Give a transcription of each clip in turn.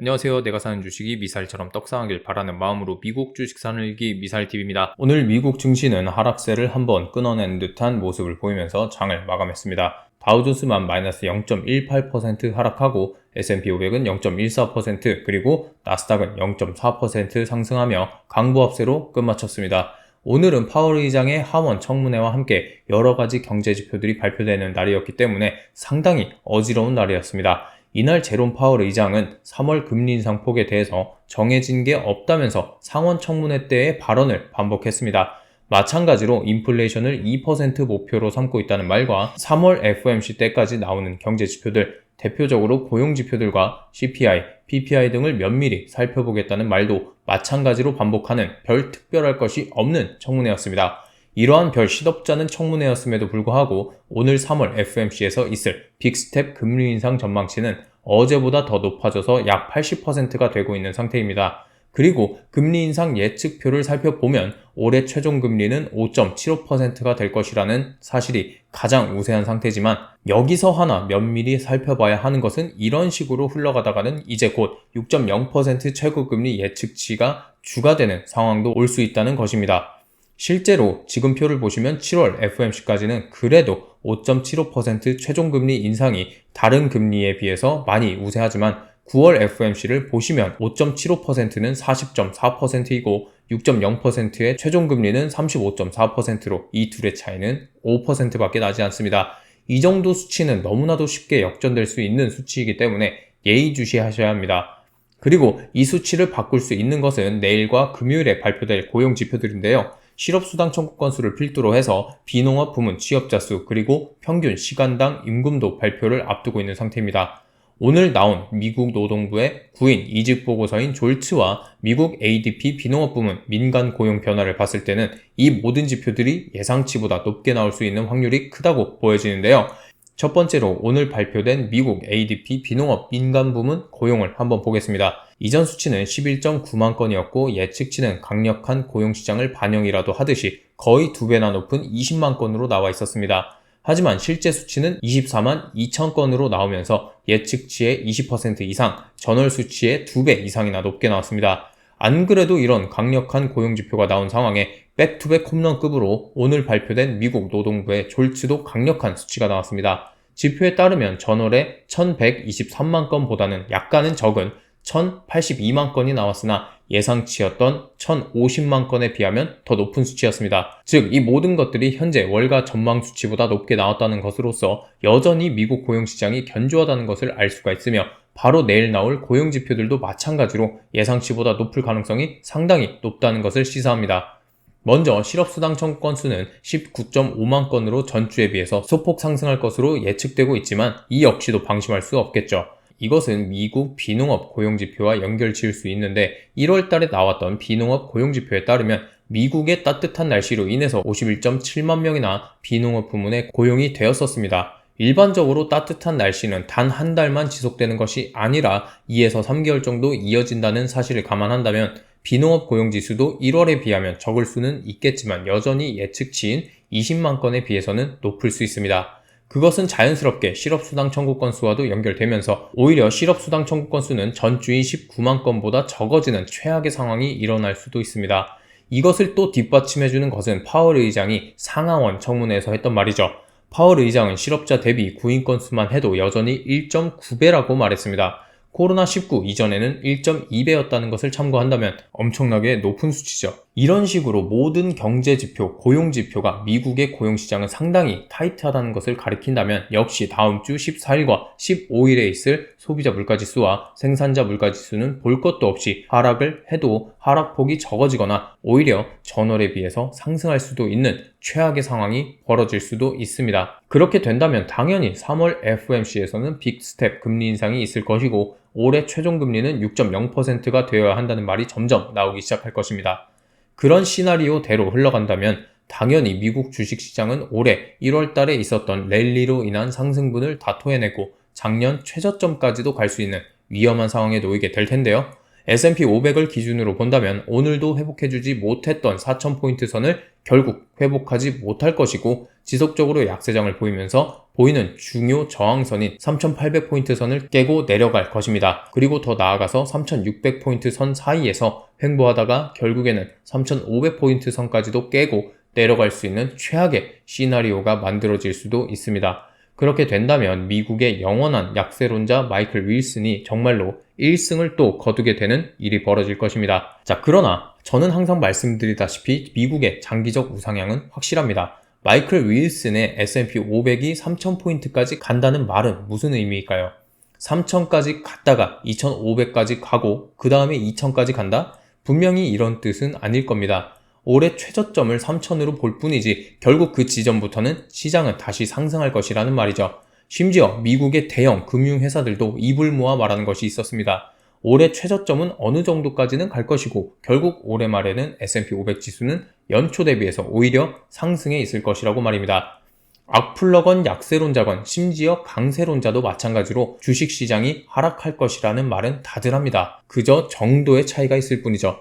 안녕하세요. 내가 사는 주식이 미사일처럼 떡상하길 바라는 마음으로 미국 주식 사는 일기 미사일TV입니다. 오늘 미국 증시는 하락세를 한번 끊어낸 듯한 모습을 보이면서 장을 마감했습니다. 다우존스만 마이너스 0.18% 하락하고 S&P 500은 0.14% 그리고 나스닥은 0.4% 상승하며 강보합세로 끝마쳤습니다. 오늘은 파월 의장의 하원 청문회와 함께 여러가지 경제 지표들이 발표되는 날이었기 때문에 상당히 어지러운 날이었습니다. 이날 제롬 파월 의장은 3월 금리 인상 폭에 대해서 정해진 게 없다면서 상원 청문회 때의 발언을 반복했습니다. 마찬가지로 인플레이션을 2% 목표로 삼고 있다는 말과 3월 FOMC 때까지 나오는 경제 지표들, 대표적으로 고용 지표들과 CPI, PPI 등을 면밀히 살펴보겠다는 말도 마찬가지로 반복하는 별 특별할 것이 없는 청문회였습니다. 이러한 별 시덥잖은 청문회였음에도 불구하고 오늘 3월 FOMC에서 있을 빅스텝 금리 인상 전망치는 어제보다 더 높아져서 약 80%가 되고 있는 상태입니다. 그리고 금리 인상 예측표를 살펴보면 올해 최종 금리는 5.75%가 될 것이라는 사실이 가장 우세한 상태지만 여기서 하나 면밀히 살펴봐야 하는 것은 이런 식으로 흘러가다가는 이제 곧 6.0% 최고금리 예측치가 주가 되는 상황도 올 수 있다는 것입니다. 실제로 지금 표를 보시면 7월 FOMC까지는 그래도 5.75% 최종금리 인상이 다른 금리에 비해서 많이 우세하지만 9월 FOMC를 보시면 5.75%는 40.4%이고 6.0%의 최종금리는 35.4%로 이 둘의 차이는 5%밖에 나지 않습니다. 이 정도 수치는 너무나도 쉽게 역전될 수 있는 수치이기 때문에 예의주시하셔야 합니다. 그리고 이 수치를 바꿀 수 있는 것은 내일과 금요일에 발표될 고용 지표들인데요. 실업수당 청구 건수를 필두로 해서 비농업 부문 취업자 수 그리고 평균 시간당 임금도 발표를 앞두고 있는 상태입니다. 오늘 나온 미국 노동부의 9인 이직 보고서인 졸츠와 미국 ADP 비농업 부문 민간 고용 변화를 봤을 때는 이 모든 지표들이 예상치보다 높게 나올 수 있는 확률이 크다고 보여지는데요. 첫 번째로 오늘 발표된 미국 ADP 비농업 민간 부문 고용을 한번 보겠습니다. 이전 수치는 11.9만 건이었고 예측치는 강력한 고용시장을 반영이라도 하듯이 거의 2배나 높은 20만 건으로 나와 있었습니다. 하지만 실제 수치는 24만 2천 건으로 나오면서 예측치의 20% 이상, 전월 수치의 2배 이상이나 높게 나왔습니다. 안 그래도 이런 강력한 고용지표가 나온 상황에 백투백 홈런급으로 오늘 발표된 미국 노동부의 졸츠도 강력한 수치가 나왔습니다. 지표에 따르면 전월에 1123만 건보다는 약간은 적은 1082만 건이 나왔으나 예상치였던 1050만 건에 비하면 더 높은 수치였습니다. 즉, 이 모든 것들이 현재 월가 전망 수치보다 높게 나왔다는 것으로서 여전히 미국 고용시장이 견조하다는 것을 알 수가 있으며 바로 내일 나올 고용지표들도 마찬가지로 예상치보다 높을 가능성이 상당히 높다는 것을 시사합니다. 먼저 실업수당 청구 건수는 19.5만 건으로 전주에 비해서 소폭 상승할 것으로 예측되고 있지만 이 역시도 방심할 수 없겠죠. 이것은 미국 비농업 고용지표와 연결 지을 수 있는데 1월 달에 나왔던 비농업 고용지표에 따르면 미국의 따뜻한 날씨로 인해서 51.7만 명이나 비농업 부문에 고용이 되었었습니다. 일반적으로 따뜻한 날씨는 단 한 달만 지속되는 것이 아니라 2에서 3개월 정도 이어진다는 사실을 감안한다면 비농업 고용지수도 1월에 비하면 적을 수는 있겠지만 여전히 예측치인 20만 건에 비해서는 높을 수 있습니다. 그것은 자연스럽게 실업수당 청구 건수와도 연결되면서 오히려 실업수당 청구 건수는 전주인 19만 건보다 적어지는 최악의 상황이 일어날 수도 있습니다. 이것을 또 뒷받침해주는 것은 파월 의장이 상하원 청문회에서 했던 말이죠. 파월 의장은 실업자 대비 구인 건수만 해도 여전히 1.9배라고 말했습니다. 코로나19 이전에는 1.2배였다는 것을 참고한다면 엄청나게 높은 수치죠. 이런 식으로 모든 경제지표, 고용지표가 미국의 고용시장은 상당히 타이트하다는 것을 가리킨다면 역시 다음 주 14일과 15일에 있을 소비자 물가지수와 생산자 물가지수는 볼 것도 없이 하락을 해도 하락폭이 적어지거나 오히려 전월에 비해서 상승할 수도 있는 최악의 상황이 벌어질 수도 있습니다. 그렇게 된다면 당연히 3월 FOMC에서는 빅스텝 금리 인상이 있을 것이고 올해 최종금리는 6.0%가 되어야 한다는 말이 점점 나오기 시작할 것입니다. 그런 시나리오대로 흘러간다면 당연히 미국 주식시장은 올해 1월 달에 있었던 랠리로 인한 상승분을 다 토해내고 작년 최저점까지도 갈 수 있는 위험한 상황에 놓이게 될 텐데요. S&P 500을 기준으로 본다면 오늘도 회복해주지 못했던 4,000포인트 선을 결국 회복하지 못할 것이고 지속적으로 약세장을 보이면서 보이는 중요 저항선인 3,800포인트 선을 깨고 내려갈 것입니다. 그리고 더 나아가서 3,600포인트 선 사이에서 횡보하다가 결국에는 3,500포인트 선까지도 깨고 내려갈 수 있는 최악의 시나리오가 만들어질 수도 있습니다. 그렇게 된다면 미국의 영원한 약세론자 마이클 윌슨이 정말로 1승을 또 거두게 되는 일이 벌어질 것입니다. 자, 그러나 저는 항상 말씀드리다시피 미국의 장기적 우상향은 확실합니다. 마이클 윌슨의 S&P 500이 3,000포인트까지 간다는 말은 무슨 의미일까요? 3,000까지 갔다가 2,500까지 가고 그 다음에 2,000까지 간다? 분명히 이런 뜻은 아닐 겁니다. 올해 최저점을 3,000으로 볼 뿐이지 결국 그 지점부터는 시장은 다시 상승할 것이라는 말이죠. 심지어 미국의 대형 금융회사들도 입을 모아 말하는 것이 있었습니다. 올해 최저점은 어느 정도까지는 갈 것이고 결국 올해 말에는 S&P 500 지수는 연초 대비해서 오히려 상승해 있을 것이라고 말입니다. 악플러건 약세론자건 심지어 강세론자도 마찬가지로 주식시장이 하락할 것이라는 말은 다들 합니다. 그저 정도의 차이가 있을 뿐이죠.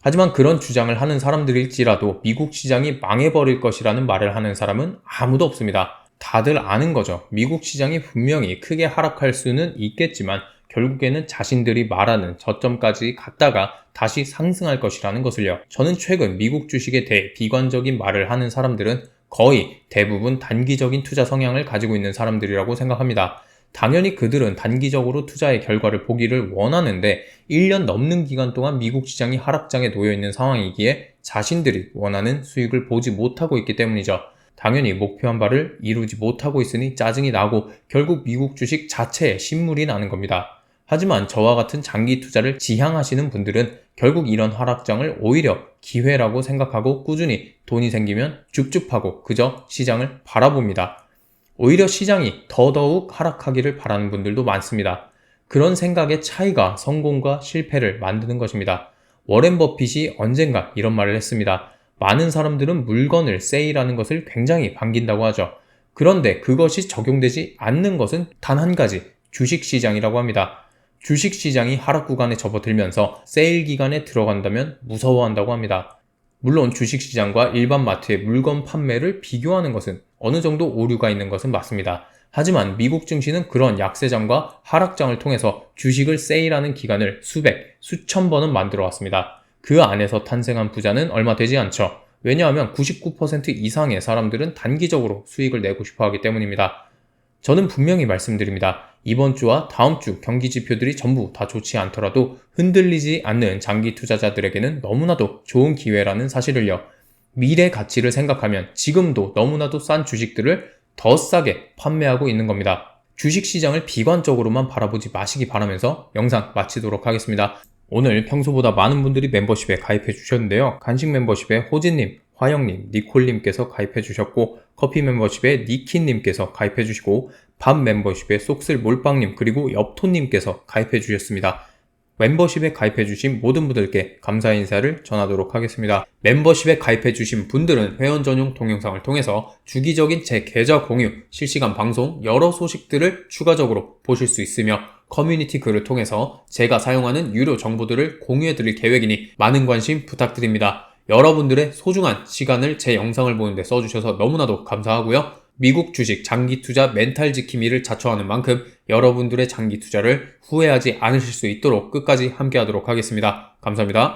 하지만 그런 주장을 하는 사람들일지라도 미국 시장이 망해버릴 것이라는 말을 하는 사람은 아무도 없습니다. 다들 아는 거죠. 미국 시장이 분명히 크게 하락할 수는 있겠지만 결국에는 자신들이 말하는 저점까지 갔다가 다시 상승할 것이라는 것을요. 저는 최근 미국 주식에 대해 비관적인 말을 하는 사람들은 거의 대부분 단기적인 투자 성향을 가지고 있는 사람들이라고 생각합니다. 당연히 그들은 단기적으로 투자의 결과를 보기를 원하는데 1년 넘는 기간 동안 미국 시장이 하락장에 놓여있는 상황이기에 자신들이 원하는 수익을 보지 못하고 있기 때문이죠. 당연히 목표한 바를 이루지 못하고 있으니 짜증이 나고 결국 미국 주식 자체에 신물이 나는 겁니다. 하지만 저와 같은 장기 투자를 지향하시는 분들은 결국 이런 하락장을 오히려 기회라고 생각하고 꾸준히 돈이 생기면 줍줍하고 그저 시장을 바라봅니다. 오히려 시장이 더더욱 하락하기를 바라는 분들도 많습니다. 그런 생각의 차이가 성공과 실패를 만드는 것입니다. 워렌 버핏이 언젠가 이런 말을 했습니다. 많은 사람들은 물건을 세일하는 것을 굉장히 반긴다고 하죠. 그런데 그것이 적용되지 않는 것은 단 한 가지, 주식시장이라고 합니다. 주식시장이 하락 구간에 접어들면서 세일 기간에 들어간다면 무서워한다고 합니다. 물론 주식시장과 일반 마트의 물건 판매를 비교하는 것은 어느 정도 오류가 있는 것은 맞습니다. 하지만 미국 증시는 그런 약세장과 하락장을 통해서 주식을 세일하는 기간을 수백, 수천 번은 만들어 왔습니다. 그 안에서 탄생한 부자는 얼마 되지 않죠. 왜냐하면 99% 이상의 사람들은 단기적으로 수익을 내고 싶어 하기 때문입니다. 저는 분명히 말씀드립니다. 이번 주와 다음 주 경기 지표들이 전부 다 좋지 않더라도 흔들리지 않는 장기 투자자들에게는 너무나도 좋은 기회라는 사실을요. 미래 가치를 생각하면 지금도 너무나도 싼 주식들을 더 싸게 판매하고 있는 겁니다. 주식시장을 비관적으로만 바라보지 마시기 바라면서 영상 마치도록 하겠습니다. 오늘 평소보다 많은 분들이 멤버십에 가입해 주셨는데요. 간식 멤버십에 호진님, 화영님, 니콜님께서 가입해 주셨고 커피 멤버십에 니키님께서 가입해 주시고 밥 멤버십에 쏙슬 몰빵님 그리고 엽토님께서 가입해 주셨습니다. 멤버십에 가입해 주신 모든 분들께 감사 인사를 전하도록 하겠습니다. 멤버십에 가입해 주신 분들은 회원 전용 동영상을 통해서 주기적인 제 계좌 공유, 실시간 방송, 여러 소식들을 추가적으로 보실 수 있으며 커뮤니티 글을 통해서 제가 사용하는 유료 정보들을 공유해 드릴 계획이니 많은 관심 부탁드립니다. 여러분들의 소중한 시간을 제 영상을 보는데 써주셔서 너무나도 감사하고요. 미국 주식 장기 투자 멘탈 지킴이를 자처하는 만큼 여러분들의 장기 투자를 후회하지 않으실 수 있도록 끝까지 함께 하도록 하겠습니다. 감사합니다.